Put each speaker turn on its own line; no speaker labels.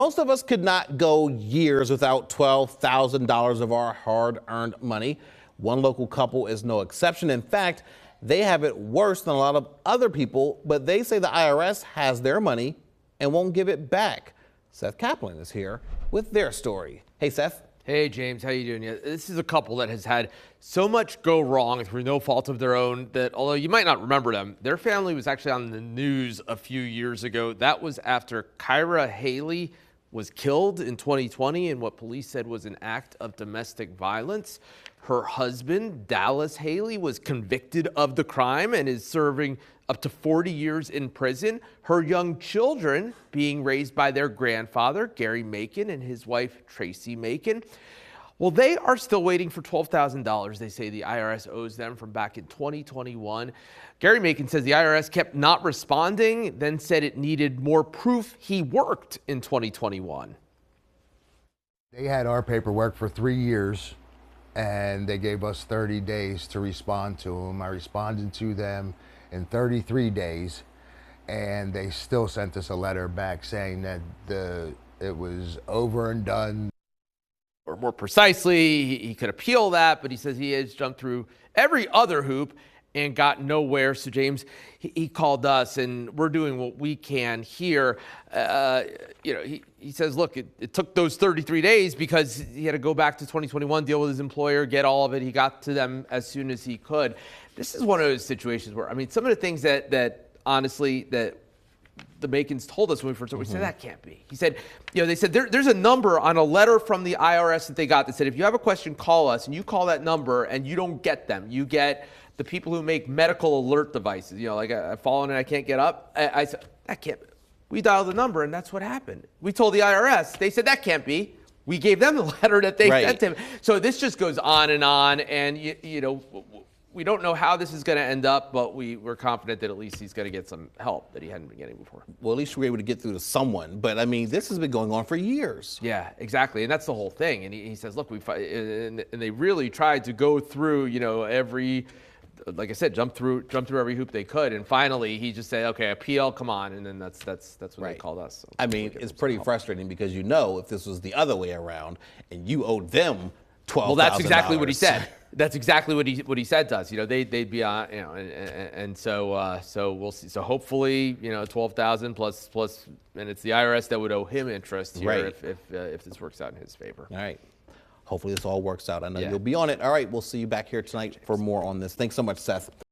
Most of us could not go years without $12,000 of our hard-earned money. One local couple is no exception. In fact, they have it worse than a lot of other people, but they say the IRS has their money and won't give it back. Seth Kaplan is here with their story. Hey, Seth.
Hey, James, how you doing? Yeah, this is a couple that has had so much go wrong through no fault of their own that, although you might not remember them, their family was actually on the news a few years ago. That was after Kyra Haley was killed in 2020 in what police said was an act of domestic violence. Her husband, Dallas Haley, was convicted of the crime and is serving up to 40 years in prison. Her young children being raised by their grandfather, Gary Macon, and his wife, Tracy Macon. Well, they are still waiting for $12,000 they say the IRS owes them from back in 2021. Gary Macon says the IRS kept not responding, then said it needed more proof he worked in 2021.
They had our paperwork for 3 years, and they gave us 30 days to respond to them. I responded to them in 33 days, and they still sent us a letter back saying that it was over and done.
Or more precisely, he could appeal that, but he says he has jumped through every other hoop and got nowhere. So James, he called us, and we're doing what we can here. He says, look, it took those 33 days because he had to go back to 2021, deal with his employer, get all of it. He got to them as soon as he could. This is one of those situations where, I mean, some of the things that honestly, that the Macons told us when we first started, we said, that can't be. He said, they said there's a number on a letter from the IRS that they got that said, if you have a question, call us, and you call that number and you don't get them. You get the people who make medical alert devices, like I've fallen and I can't get up. I said, that can't be. We dialed the number and that's what happened. We told the IRS, they said, that can't be. We gave them the letter that they sent him. So this just goes on, and we don't know how this is going to end up, but we're confident that at least he's going to get some help that he hadn't been getting before.
Well, at least we're able to get through to someone. But, I mean, this has been going on for years.
Yeah, exactly. And that's the whole thing. And he says, look, and they really tried to go through, every, like I said, jump through every hoop they could. And finally, he just said, okay, appeal, come on. And then that's what they called us. So
I mean, it's pretty frustrating because if this was the other way around and you owed them $12,000.
Well, that's exactly what he said. That's exactly what he said to us. They'd be on, and so we'll see. So hopefully, 12,000 plus, and it's the IRS that would owe him interest here if this works out in his favor.
All right. Hopefully this all works out. I know you'll be on it. All right. We'll see you back here tonight for more on this. Thanks so much, Seth.